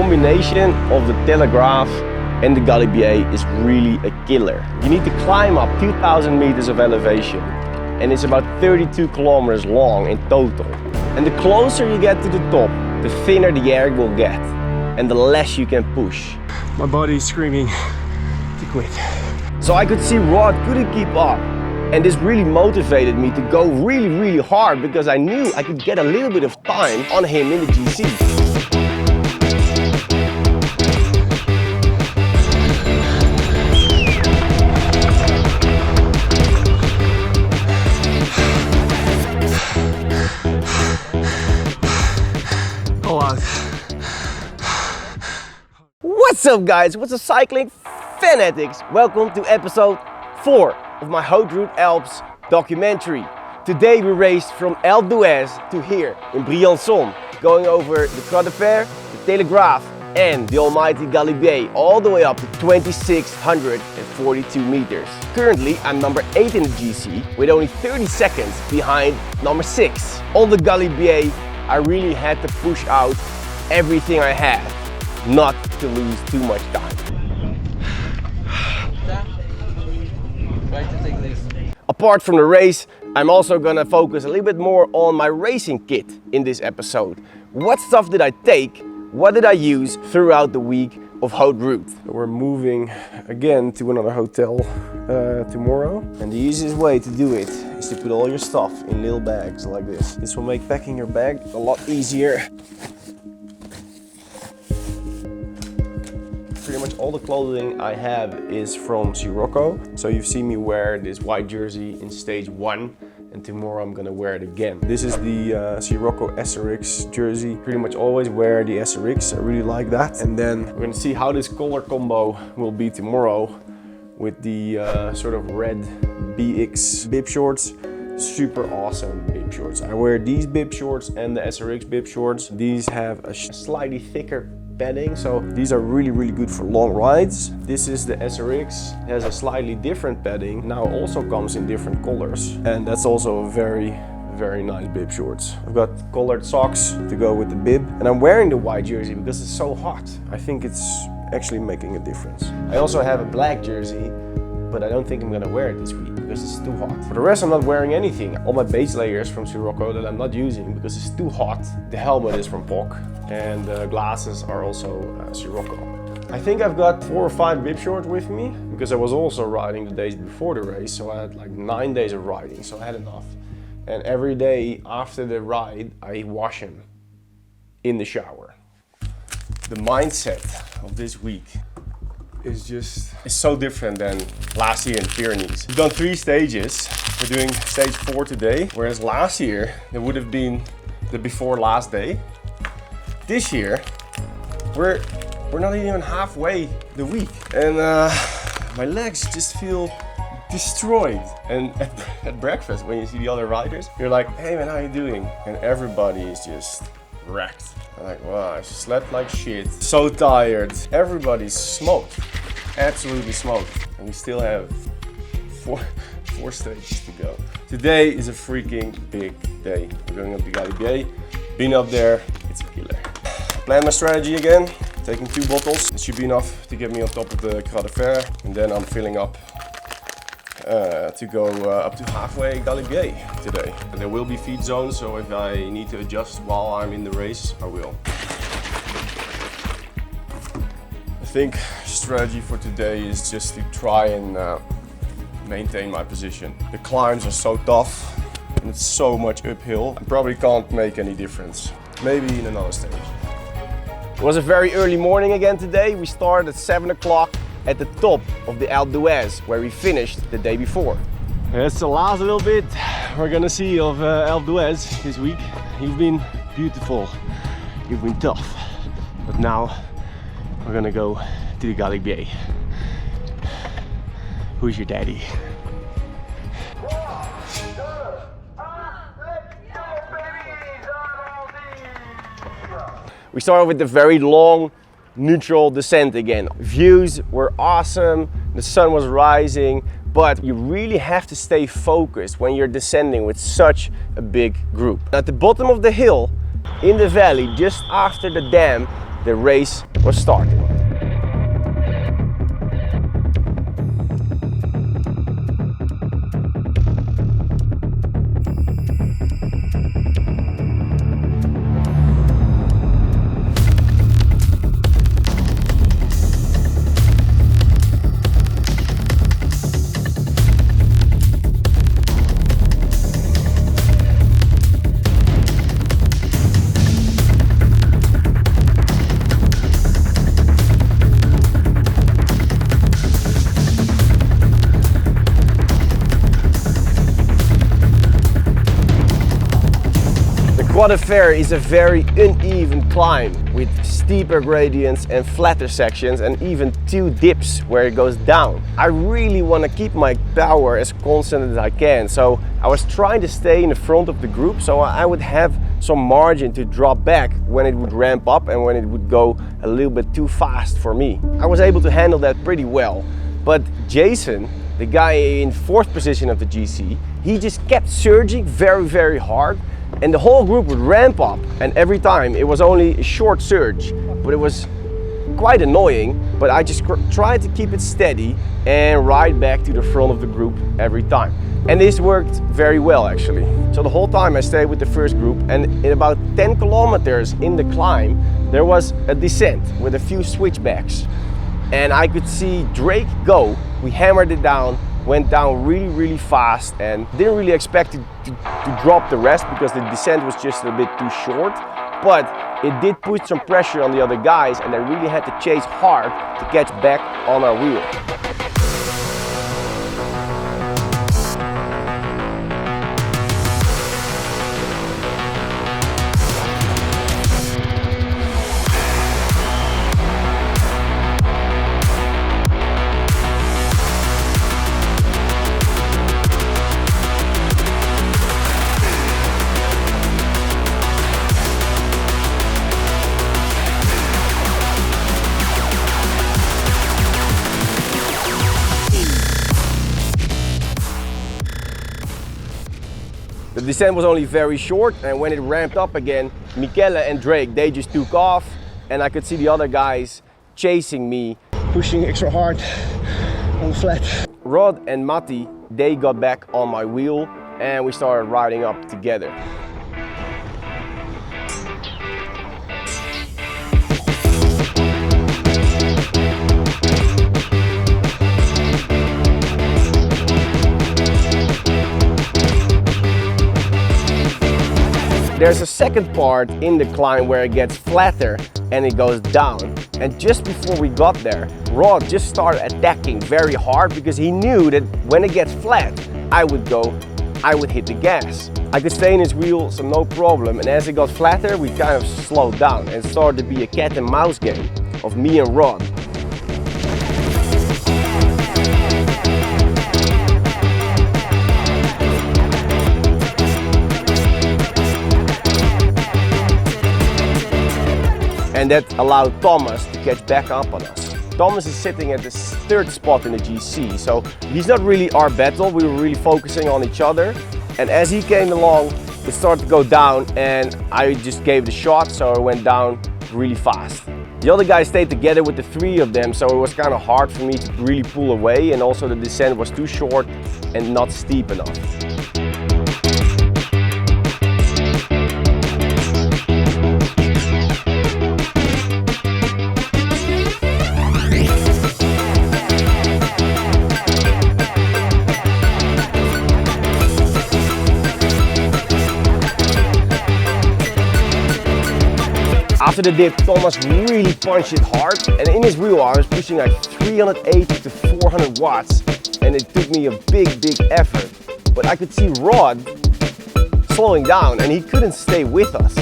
combination of the Telegraph and the Galibier is really a killer. You need to climb up 2,000 meters of elevation, and it's about 32 kilometers long in total. And the closer you get to the top, the thinner the air will get, and the less you can push. My body is screaming to quit. So I could see Rod couldn't keep up, and this really motivated me to go really hard, because I knew I could get a little bit of time on him in the GC. What's up guys, what's up cycling fanatics? Welcome to episode 4 of my Haute Route Alps documentary. Today we raced from Alpe d'Huez to here in Briançon, going over the CROIX de FER, the Telegraph and the almighty Galibier, all the way up to 2,642 meters. Currently I'm number 8 in the GC with only 30 seconds behind number 6. On the Galibier I really had to push out everything I had, not to lose too much time. Apart from the race, I'm also gonna focus a little bit more on my racing kit in this episode. What stuff did I take? What did I use throughout the week of Haute Route? We're moving again to another hotel tomorrow. And the easiest way to do it is to put all your stuff in little bags like this. This will make packing your bag a lot easier. Pretty much all the clothing I have is from CROIX. So you've seen me wear this white jersey in stage 1, and tomorrow I'm gonna wear it again. This is the CROIX SRX jersey. Pretty much always wear the SRX, I really like that. And then we're gonna see how this color combo will be tomorrow with the sort of red BX bib shorts. Super awesome bib shorts. I wear these bib shorts and the SRX bib shorts. These have a slightly thicker padding, so these are really good for long rides. This is the SRX, it has a slightly different padding, now also comes in different colors, and that's also a very nice bib shorts. I've got colored socks to go with the bib, and I'm wearing the white jersey because it's so hot. I think it's actually making a difference. I also have a black jersey, but I don't think I'm gonna wear it this week because it's too hot. For the rest, I'm not wearing anything. All my base layers from CROIX that I'm not using because it's too hot. The helmet is from POC, and the glasses are also CROIX. I think I've got 4 or 5 bib shorts with me because I was also riding the days before the race, so I had like 9 days of riding, so I had enough. And every day after the ride, I wash them in the shower. The mindset of this week is so different than last year in Pyrenees. We've done 3 stages. We're doing stage 4 today, whereas last year it would have been the before last day. This year we're not even halfway the week, and my legs just feel destroyed. And at breakfast, when you see the other riders, you're like, hey man, how you doing? And everybody is just wrecked. I'm like, wow, I slept like shit, so tired. Everybody's smoked, absolutely smoked, and we still have four stages to go. Today is a freaking big day. We're going up the Galibier. Been up there, it's a killer. Plan my strategy again, taking 2 bottles. It should be enough to get me on top of the CROIX de FER, and then I'm filling up to go up to halfway Galibier today. And there will be feed zones, so if I need to adjust while I'm in the race, I will. I think strategy for today is just to try and maintain my position. The climbs are so tough and it's so much uphill. I probably can't make any difference. Maybe in another stage. It was a very early morning again today. We started at 7 o'clock at the top of the Alpe d'Huez, where we finished the day before. That's the last little bit we're gonna see of Alpe d'Huez this week. You've been beautiful, you've been tough, but now we're gonna go to the Galibier. Who's your daddy? We started with the very long neutral descent again. Views were awesome, the sun was rising, but you really have to stay focused when you're descending with such a big group. At the bottom of the hill, in the valley, just after the dam, the race was starting. CROIX de FER is a very uneven climb with steeper gradients and flatter sections and even 2 dips where it goes down. I really want to keep my power as constant as I can, so I was trying to stay in the front of the group so I would have some margin to drop back when it would ramp up and when it would go a little bit too fast for me. I was able to handle that pretty well, but Jason, the guy in 4th position of the GC, he just kept surging very hard. And the whole group would ramp up, and every time it was only a short surge, but it was quite annoying. But I just tried to keep it steady and ride back to the front of the group every time. And this worked very well actually. So the whole time I stayed with the first group, and in about 10 kilometers in the climb, there was a descent with a few switchbacks. And I could see Drake go. We hammered it down, went down really fast, and didn't really expect to drop the rest because the descent was just a bit too short. But it did put some pressure on the other guys, and they really had to chase hard to catch back on our wheel. The descent was only very short, and when it ramped up again, Michele and Drake, they just took off, and I could see the other guys chasing me. Pushing extra hard on the flat. Rod and Matti, they got back on my wheel, and we started riding up together. There's a second part in the climb where it gets flatter and it goes down. And just before we got there, Rod just started attacking very hard because he knew that when it gets flat, I would hit the gas. I could stay in his wheel, so no problem. And as it got flatter, we kind of slowed down and started to be a cat and mouse game of me and Rod. And that allowed Thomas to catch back up on us. Thomas is sitting at the 3rd spot in the GC, so he's not really our battle. We were really focusing on each other. And as he came along, it started to go down, and I just gave it a shot, so it went down really fast. The other guys stayed together with the 3 of them, so it was kind of hard for me to really pull away, and also the descent was too short and not steep enough. After the dip, Thomas really punched it hard, and in his wheel I was pushing like 380 to 400 watts, and it took me a big effort. But I could see Rod slowing down, and he couldn't stay with us.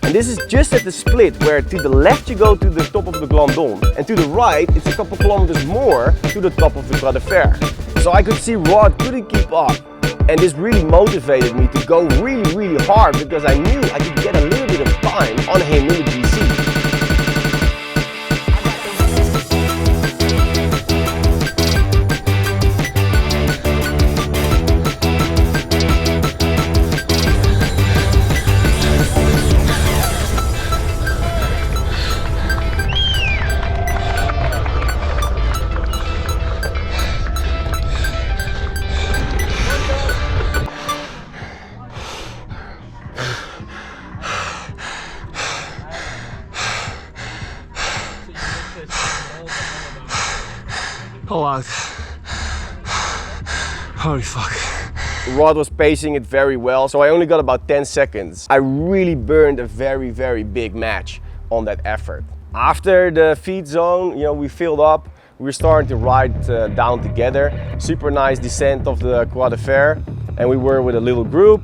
And this is just at the split where to the left you go to the top of the Glandon, and to the right it's a couple kilometers more to the top of the CROIX de FER. So I could see Rod couldn't keep up, and this really motivated me to go really hard because I knew I could get a little bit of time on him in the GC. All out. Holy fuck. Rod was pacing it very well, so I only got about 10 seconds. I really burned a very, very big match on that effort. After the feed zone, you know, we filled up. We were starting to ride down together. Super nice descent of the CROIX de FER, and we were with a little group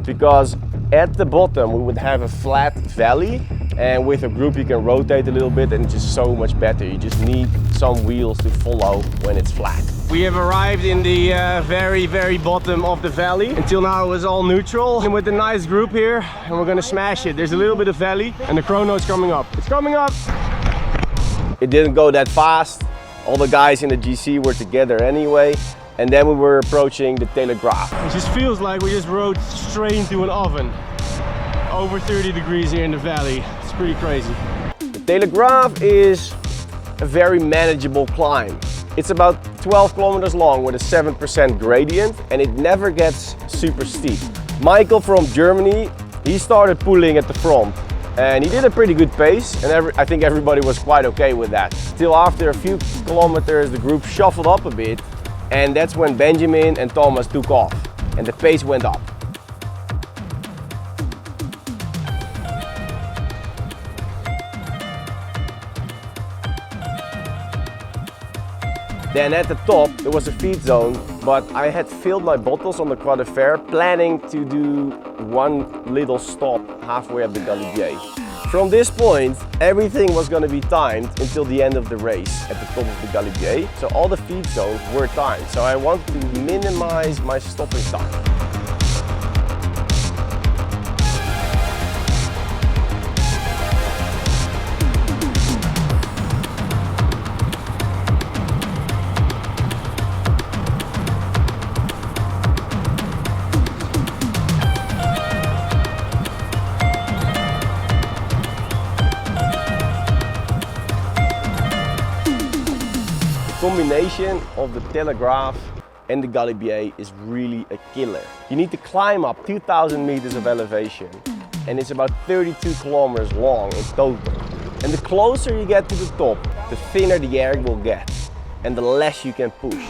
because at the bottom we would have a flat valley, and with a group you can rotate a little bit and it's just so much better. You just need some wheels to follow when it's flat. We have arrived in the very, very bottom of the valley. Until now it was all neutral. And with a nice group here, and we're gonna smash it. There's a little bit of valley and the chrono is coming up. It's coming up! It didn't go that fast. All the guys in the GC were together anyway. And then we were approaching the Telegraph. It just feels like we just rode straight into an oven. Over 30 degrees here in the valley. It's pretty crazy. The Telegraph is a very manageable climb. It's about 12 kilometers long with a 7% gradient, and it never gets super steep. Michael from Germany, he started pulling at the front and he did a pretty good pace, and I think everybody was quite okay with that. Till after a few kilometers the group shuffled up a bit, and that's when Benjamin and Thomas took off and the pace went up. Then at the top there was a feed zone, but I had filled my bottles on the CROIX de FER, planning to do one little stop halfway up the Galibier. From this point, everything was going to be timed until the end of the race at the top of the Galibier. So all the feed zones were timed. So I wanted to minimize my stopping time. The combination of the Telegraph and the Galibier is really a killer. You need to climb up 2,000 meters of elevation, and it's about 32 kilometers long in total. And the closer you get to the top, the thinner the air will get and the less you can push.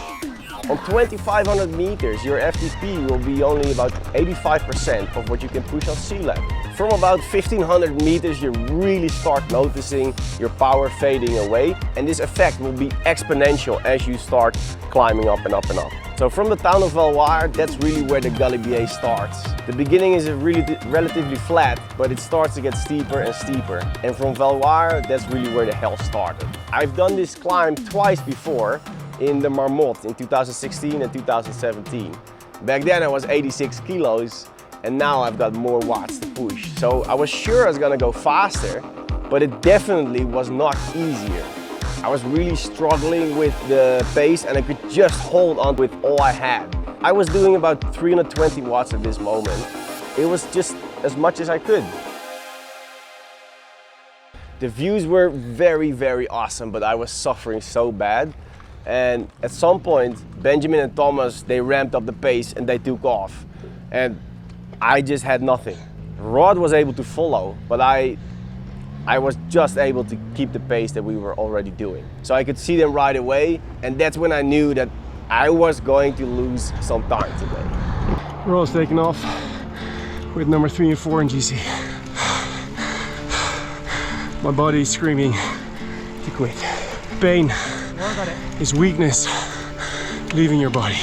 On 2,500 meters, your FTP will be only about 85% of what you can push on sea level. From about 1,500 meters, you really start noticing your power fading away, and this effect will be exponential as you start climbing up and up and up. So from the town of Verkuijl, that's really where the Galibier starts. The beginning is relatively flat, but it starts to get steeper and steeper. And from Verkuijl, that's really where the hell started. I've done this climb twice before, in the Marmot in 2016 and 2017. Back then I was 86 kilos and now I've got more watts to push. So I was sure I was gonna go faster, but it definitely was not easier. I was really struggling with the pace and I could just hold on with all I had. I was doing about 320 watts at this moment. It was just as much as I could. The views were very, very awesome, but I was suffering so bad. And at some point, Benjamin and Thomas, they ramped up the pace and they took off. And I just had nothing. Rod was able to follow, but I was just able to keep the pace that we were already doing. So I could see them right away, and that's when I knew that I was going to lose some time today. Rod's taking off with number 3 and 4 in GC. My body is screaming to quit. Pain is weakness leaving your body.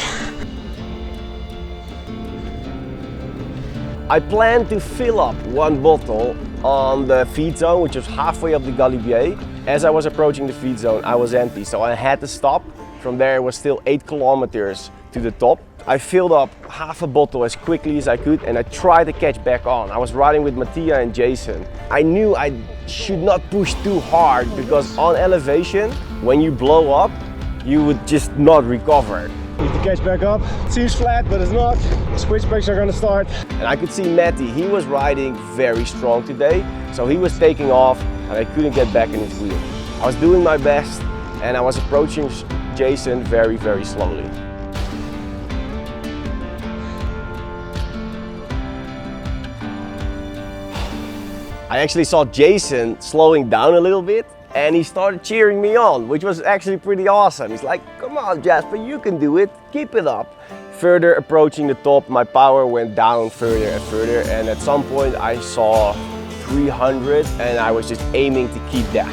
I planned to fill up one bottle on the feed zone, which was halfway up the Galibier. As I was approaching the feed zone, I was empty, so I had to stop. From there, it was still 8 kilometers to the top. I filled up half a bottle as quickly as I could and I tried to catch back on. I was riding with Mattia and Jason. I knew I should not push too hard because on elevation, when you blow up, you would just not recover. Need to catch back up. It seems flat, but it's not. The switchbacks are gonna start. And I could see Matty, he was riding very strong today, so he was taking off and I couldn't get back in his wheel. I was doing my best and I was approaching Jason very, very slowly. I actually saw Jason slowing down a little bit and he started cheering me on, which was actually pretty awesome. He's like, come on Jasper, you can do it, keep it up. Further approaching the top, my power went down further and further, and at some point I saw 300 and I was just aiming to keep that.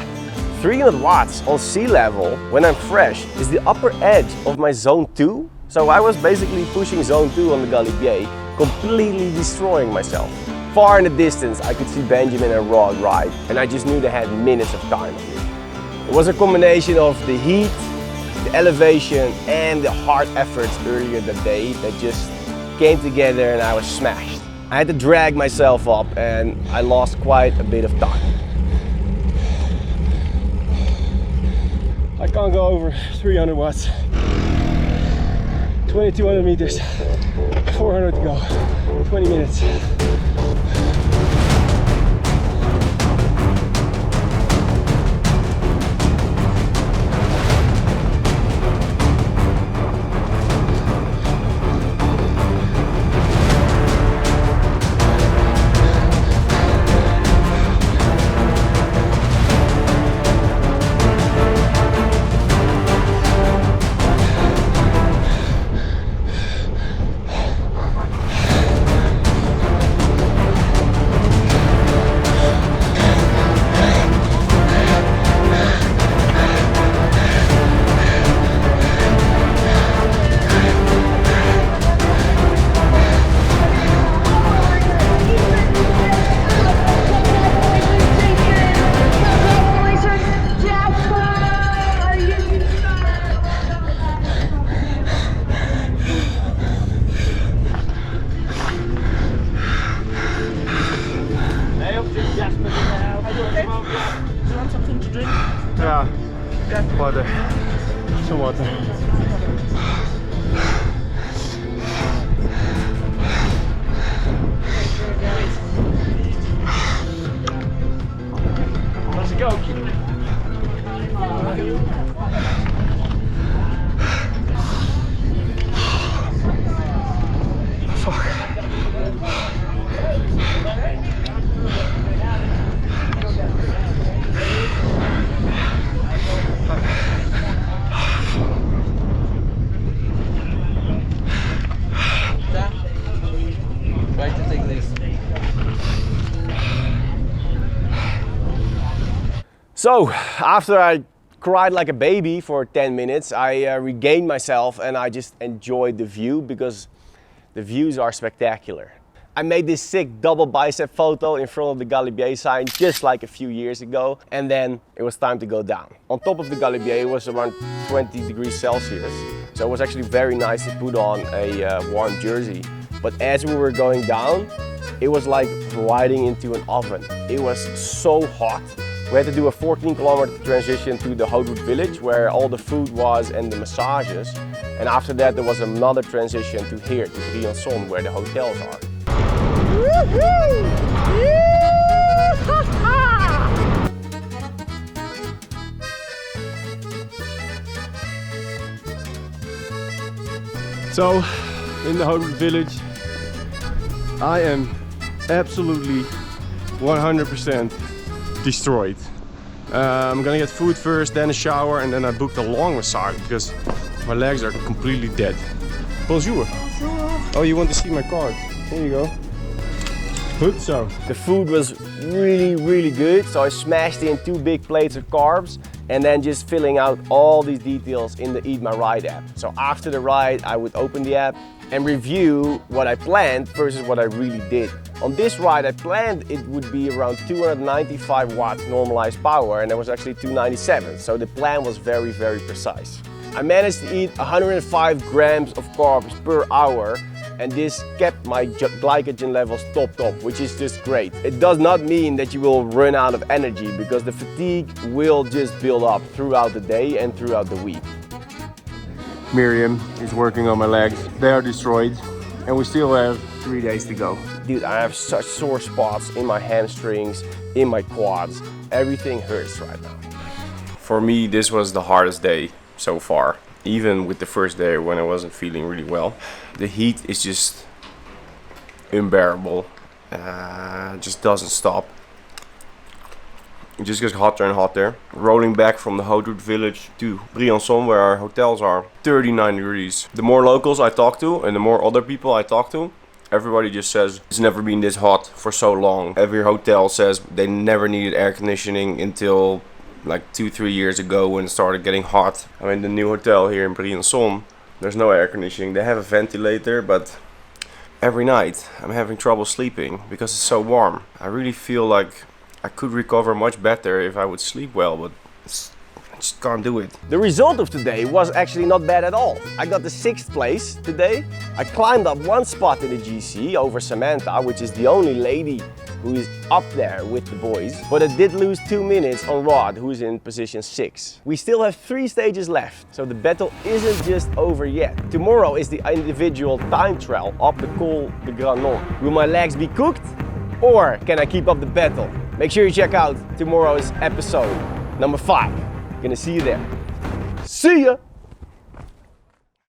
300 watts on sea level when I'm fresh is the upper edge of my zone 2. So I was basically pushing zone 2 on the Galibier, completely destroying myself. Far in the distance I could see Benjamin and Rod ride, and I just knew they had minutes of time on me. It was a combination of the heat, the elevation and the hard efforts earlier that day that just came together and I was smashed. I had to drag myself up and I lost quite a bit of time. I can't go over 300 watts. 2200 meters, 400 to go, 20 minutes. Yeah, water. Some water. Let's go. So after I cried like a baby for 10 minutes, I regained myself and I just enjoyed the view because the views are spectacular. I made this sick double bicep photo in front of the Galibier sign just like a few years ago, and then it was time to go down. On top of the Galibier it was around 20 degrees Celsius, so it was actually very nice to put on a warm jersey. But as we were going down, it was like riding into an oven. It was so hot. We had to do a 14-kilometer transition to the Haute Route village where all the food was and the massages. And after that there was another transition to here, to Briançon, where the hotels are. So, in the Haute Route village, I am absolutely 100% destroyed. I'm gonna get food first, then a shower, and then I booked a long massage because my legs are completely dead. Bonjour. Oh, you want to see my card? Here you go. Good, so. The food was really good, so I smashed in 2 big plates of carbs and then just filling out all these details in the Eat My Ride app. So after the ride, I would open the app and review what I planned versus what I really did. On this ride, I planned it would be around 295 watts normalized power, and it was actually 297, so the plan was very precise. I managed to eat 105 grams of carbs per hour, and this kept my glycogen levels top, which is just great. It does not mean that you will run out of energy, because the fatigue will just build up throughout the day and throughout the week. Miriam is working on my legs. They are destroyed, and we still have 3 days to go. Dude, I have such sore spots in my hamstrings, in my quads. Everything hurts right now. For me, this was the hardest day so far. Even with the first day when I wasn't feeling really well. The heat is just unbearable. Just doesn't stop. It just gets hotter and hotter. Rolling back from the Haute Route village to Briançon, where our hotels are, 39 degrees. The more locals I talk to and the more other people I talk to, everybody just says it's never been this hot for so long. Every hotel says they never needed air conditioning until like 2-3 years ago when it started getting hot. I mean, the new hotel here in Briançon, there's no air conditioning. They have a ventilator, but every night I'm having trouble sleeping because it's so warm. I really feel like I could recover much better if I would sleep well, but I just can't do it. The result of today was actually not bad at all. I got the 6th place today. I climbed up 1 spot in the GC over Samantha, which is the only lady who is up there with the boys. But I did lose 2 minutes on Rod, who is in position 6. We still have 3 stages left, so the battle isn't just over yet. Tomorrow is the individual time trial up the Col de Granon. Will my legs be cooked, or can I keep up the battle? Make sure you check out tomorrow's episode number 5. Gonna see you there. See ya!